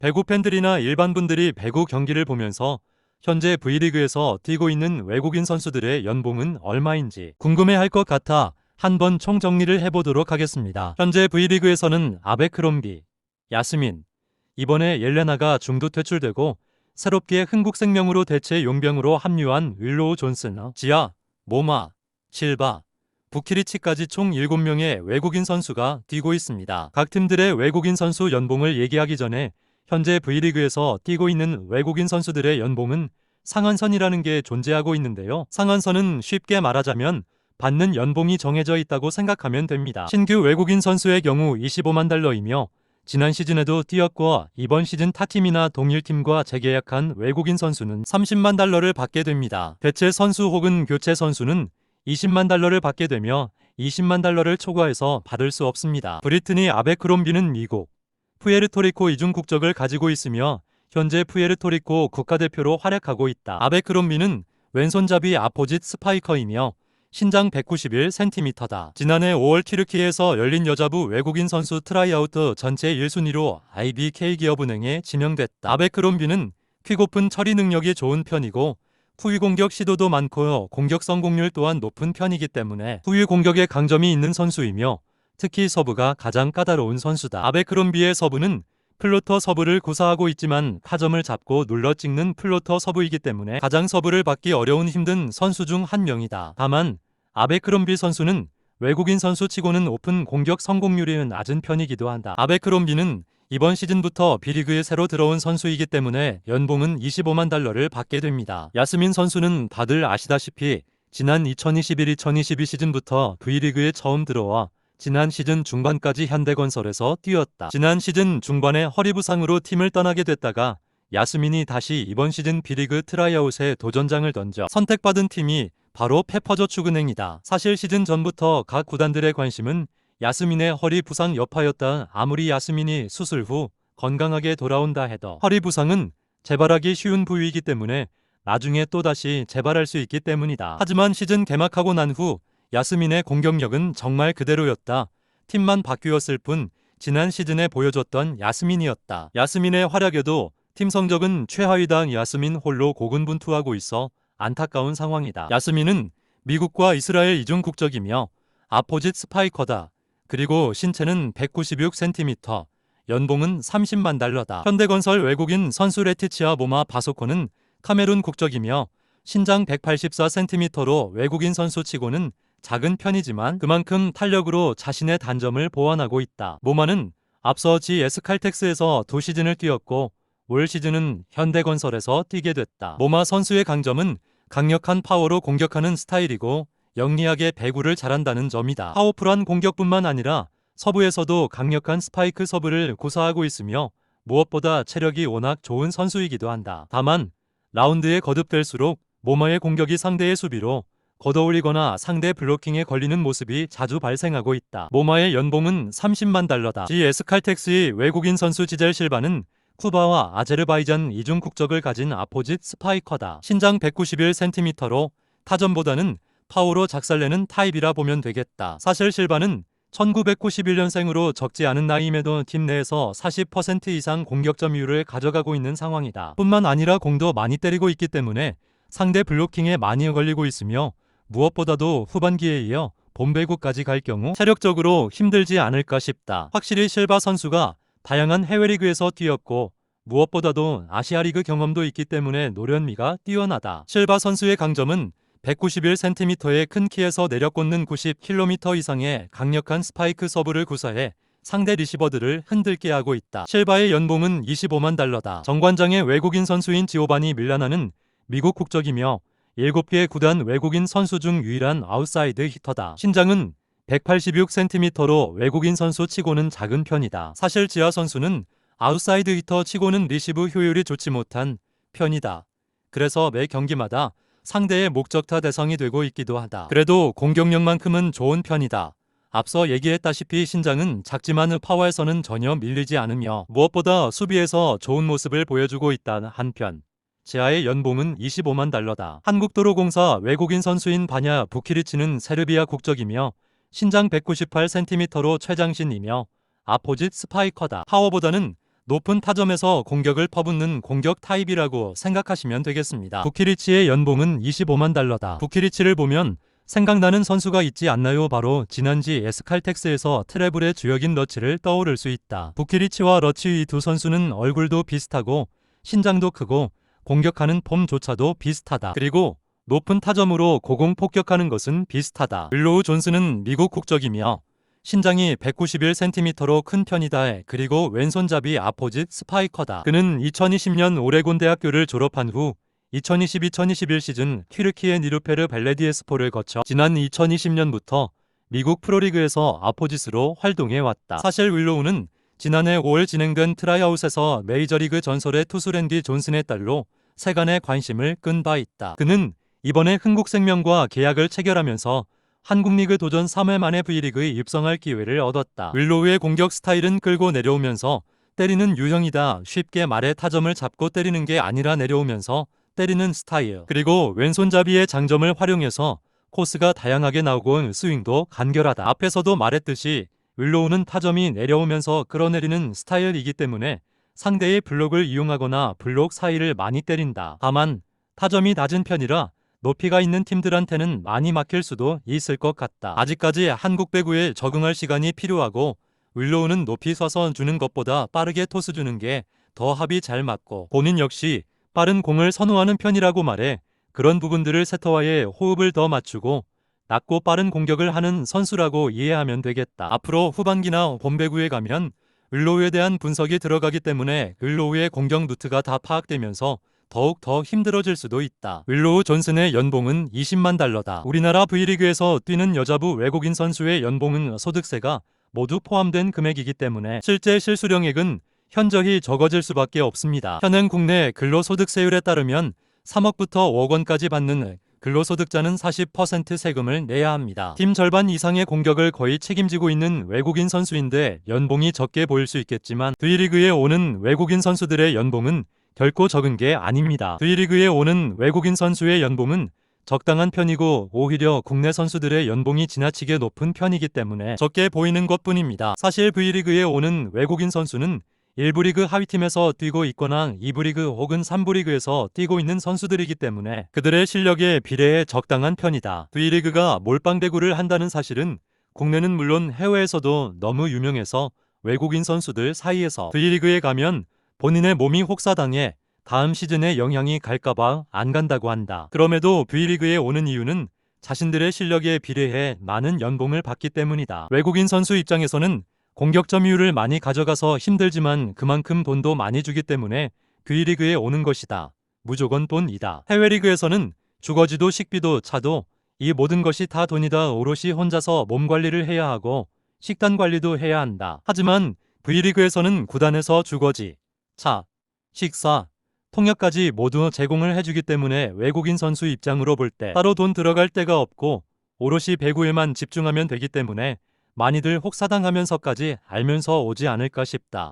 배구 팬들이나 일반 분들이 배구 경기를 보면서 현재 V리그에서 뛰고 있는 외국인 선수들의 연봉은 얼마인지 궁금해할 것 같아 한번 총정리를 해보도록 하겠습니다. 현재 V리그에서는 아베크롬비, 야스민, 이번에 옐레나가 중도 퇴출되고 새롭게 흥국생명으로 대체 용병으로 합류한 윌로우 존슨, 지아, 모마, 실바, 부키리치까지 총 7명의 외국인 선수가 뛰고 있습니다. 각 팀들의 외국인 선수 연봉을 얘기하기 전에 현재 V리그에서 뛰고 있는 외국인 선수들의 연봉은 상한선이라는 게 존재하고 있는데요. 상한선은 쉽게 말하자면 받는 연봉이 정해져 있다고 생각하면 됩니다. 신규 외국인 선수의 경우 25만 달러이며 지난 시즌에도 뛰었고 이번 시즌 타팀이나 동일팀과 재계약한 외국인 선수는 30만 달러를 받게 됩니다. 대체 선수 혹은 교체 선수는 20만 달러를 받게 되며 20만 달러를 초과해서 받을 수 없습니다. 브리트니 아베크롬비는 미국, 푸에르토리코 이중 국적을 가지고 있으며 현재 푸에르토리코 국가대표로 활약하고 있다. 아베크롬비는 왼손잡이 아포짓 스파이커이며 신장 191cm다. 지난해 5월 튀르키예에서 열린 여자부 외국인 선수 트라이아웃 전체 1순위로 IBK 기업은행에 지명됐다. 아베크롬비는 퀵오픈 처리 능력이 좋은 편이고 후위 공격 시도도 많고 공격 성공률 또한 높은 편이기 때문에 후위 공격에 강점이 있는 선수이며 특히 서브가 가장 까다로운 선수다. 아베크롬비의 서브는 플로터 서브를 구사하고 있지만 타점을 잡고 눌러 찍는 플로터 서브이기 때문에 가장 서브를 받기 어려운 힘든 선수 중 한 명이다. 다만 아베크롬비 선수는 외국인 선수치고는 오픈 공격 성공률이 낮은 편이기도 한다. 아베크롬비는 이번 시즌부터 B리그에 새로 들어온 선수이기 때문에 연봉은 25만 달러를 받게 됩니다. 야스민 선수는 다들 아시다시피 지난 2021-2022 시즌부터 V리그에 처음 들어와 지난 시즌 중반까지 현대건설에서 뛰었다. 지난 시즌 중반에 허리 부상으로 팀을 떠나게 됐다가 야스민이 다시 이번 시즌 B리그 트라이아웃에 도전장을 던져 선택받은 팀이 바로 페퍼저축은행이다. 사실 시즌 전부터 각 구단들의 관심은 야스민의 허리 부상 여파였다. 아무리 야스민이 수술 후 건강하게 돌아온다 해도 허리 부상은 재발하기 쉬운 부위이기 때문에 나중에 또다시 재발할 수 있기 때문이다. 하지만 시즌 개막하고 난 후 야스민의 공격력은 정말 그대로였다. 팀만 바뀌었을 뿐 지난 시즌에 보여줬던 야스민이었다. 야스민의 활약에도 팀 성적은 최하위당 야스민 홀로 고군분투하고 있어 안타까운 상황이다. 야스민은 미국과 이스라엘 이중 국적이며 아포짓 스파이커다. 그리고 신체는 196cm, 연봉은 30만 달러다. 현대건설 외국인 선수 레티치아 모마 바소코는 카메룬 국적이며 신장 184cm로 외국인 선수치고는 작은 편이지만 그만큼 탄력으로 자신의 단점을 보완하고 있다. 모마는 앞서 GS 칼텍스에서 2시즌을 뛰었고 올 시즌은 현대건설에서 뛰게 됐다. 모마 선수의 강점은 강력한 파워로 공격하는 스타일이고 영리하게 배구를 잘한다는 점이다. 파워풀한 공격뿐만 아니라 서브에서도 강력한 스파이크 서브를 구사하고 있으며 무엇보다 체력이 워낙 좋은 선수이기도 한다. 다만 라운드에 거듭될수록 모마의 공격이 상대의 수비로 걷어올리거나 상대 블로킹에 걸리는 모습이 자주 발생하고 있다. 모마의 연봉은 30만 달러다. GS 칼텍스의 외국인 선수 지젤 실바는 쿠바와 아제르바이잔 이중 국적을 가진 아포짓 스파이커다. 신장 191cm로 타점보다는 파워로 작살내는 타입이라 보면 되겠다. 사실 실바는 1991년생으로 적지 않은 나이임에도 팀 내에서 40% 이상 공격점유율을 가져가고 있는 상황이다. 뿐만 아니라 공도 많이 때리고 있기 때문에 상대 블로킹에 많이 걸리고 있으며 무엇보다도 후반기에 이어 본배구까지 갈 경우 체력적으로 힘들지 않을까 싶다. 확실히 실바 선수가 다양한 해외 리그에서 뛰었고 무엇보다도 아시아 리그 경험도 있기 때문에 노련미가 뛰어나다. 실바 선수의 강점은 191cm의 큰 키에서 내려꽂는 90km 이상의 강력한 스파이크 서브를 구사해 상대 리시버들을 흔들게 하고 있다. 실바의 연봉은 25만 달러다. 정관장의 외국인 선수인 지오바니 밀라나는 미국 국적이며 7개 구단 외국인 선수 중 유일한 아웃사이드 히터다. 신장은 186cm로 외국인 선수 치고는 작은 편이다. 사실 지아 선수는 아웃사이드 히터 치고는 리시브 효율이 좋지 못한 편이다. 그래서 매 경기마다 상대의 목적타 대상이 되고 있기도 하다. 그래도 공격력만큼은 좋은 편이다. 앞서 얘기했다시피 신장은 작지만 파워에서는 전혀 밀리지 않으며 무엇보다 수비에서 좋은 모습을 보여주고 있다는 한편 지아의 연봉은 25만 달러다. 한국도로공사 외국인 선수인 바냐 부키리치는 세르비아 국적이며 신장 198cm로 최장신이며 아포짓 스파이커다. 파워보다는 높은 타점에서 공격을 퍼붓는 공격 타입이라고 생각하시면 되겠습니다. 부키리치의 연봉은 25만 달러다. 부키리치를 보면 생각나는 선수가 있지 않나요? 바로 지난지 에스칼텍스에서 트래블의 주역인 러치를 떠오를 수 있다. 부키리치와 러치 이 두 선수는 얼굴도 비슷하고 신장도 크고 공격하는 폼조차도 비슷하다. 그리고 높은 타점으로 고공 폭격하는 것은 비슷하다. 윌로우 존슨은 미국 국적이며 신장이 191cm로 큰 편이다. 그리고 왼손잡이 아포짓 스파이커다. 그는 2020년 오레곤 대학교를 졸업한 후 2020-2021 시즌 튀르키예 니루페르 벨레디에스포를 거쳐 지난 2020년부터 미국 프로리그에서 아포짓으로 활동해 왔다. 사실 윌로우는 지난해 5월 진행된 트라이아웃에서 메이저리그 전설의 투수 랜디 존슨의 딸로 세간의 관심을 끈 바 있다. 그는 이번에 흥국생명과 계약을 체결하면서 한국리그 도전 3회 만에 V리그에 입성할 기회를 얻었다. 윌로우의 공격 스타일은 끌고 내려오면서 때리는 유형이다. 쉽게 말해 타점을 잡고 때리는 게 아니라 내려오면서 때리는 스타일. 그리고 왼손잡이의 장점을 활용해서 코스가 다양하게 나오고 스윙도 간결하다. 앞에서도 말했듯이 윌로우는 타점이 내려오면서 끌어내리는 스타일이기 때문에 상대의 블록을 이용하거나 블록 사이를 많이 때린다. 다만 타점이 낮은 편이라 높이가 있는 팀들한테는 많이 막힐 수도 있을 것 같다. 아직까지 한국 배구에 적응할 시간이 필요하고 윌로우는 높이 쏴서 주는 것보다 빠르게 토스 주는 게 더 합이 잘 맞고 본인 역시 빠른 공을 선호하는 편이라고 말해 그런 부분들을 세터와의 호흡을 더 맞추고 낮고 빠른 공격을 하는 선수라고 이해하면 되겠다. 앞으로 후반기나 본 배구에 가면 윌로우에 대한 분석이 들어가기 때문에 윌로우의 공격 루트가 다 파악되면서 더욱 더 힘들어질 수도 있다. 윌로우 존슨의 연봉은 20만 달러다. 우리나라 V리그에서 뛰는 여자부 외국인 선수의 연봉은 소득세가 모두 포함된 금액이기 때문에 실제 실수령액은 현저히 적어질 수밖에 없습니다. 현행 국내 근로소득세율에 따르면 3억부터 5억 원까지 받는 근로소득자는 40% 세금을 내야 합니다. 팀 절반 이상의 공격을 거의 책임지고 있는 외국인 선수인데 연봉이 적게 보일 수 있겠지만 V리그에 오는 외국인 선수들의 연봉은 결코 적은 게 아닙니다. V리그에 오는 외국인 선수의 연봉은 적당한 편이고 오히려 국내 선수들의 연봉이 지나치게 높은 편이기 때문에 적게 보이는 것뿐입니다. 사실 V리그에 오는 외국인 선수는 1부 리그 하위팀에서 뛰고 있거나 2부 리그 혹은 3부 리그에서 뛰고 있는 선수들이기 때문에 그들의 실력에 비례해 적당한 편이다. V리그가 몰빵 배구를 한다는 사실은 국내는 물론 해외에서도 너무 유명해서 외국인 선수들 사이에서 V리그에 가면 본인의 몸이 혹사당해 다음 시즌에 영향이 갈까봐 안 간다고 한다. 그럼에도 V리그에 오는 이유는 자신들의 실력에 비례해 많은 연봉을 받기 때문이다. 외국인 선수 입장에서는 공격 점유율을 많이 가져가서 힘들지만 그만큼 돈도 많이 주기 때문에 V리그에 오는 것이다. 무조건 돈이다. 해외 리그에서는 주거지도 식비도 차도 이 모든 것이 다 돈이다. 오롯이 혼자서 몸 관리를 해야 하고 식단 관리도 해야 한다. 하지만 V리그에서는 구단에서 주거지, 차, 식사, 통역까지 모두 제공을 해주기 때문에 외국인 선수 입장으로 볼 때 따로 돈 들어갈 데가 없고 오롯이 배구에만 집중하면 되기 때문에 많이들 혹사당하면서까지 알면서 오지 않을까 싶다.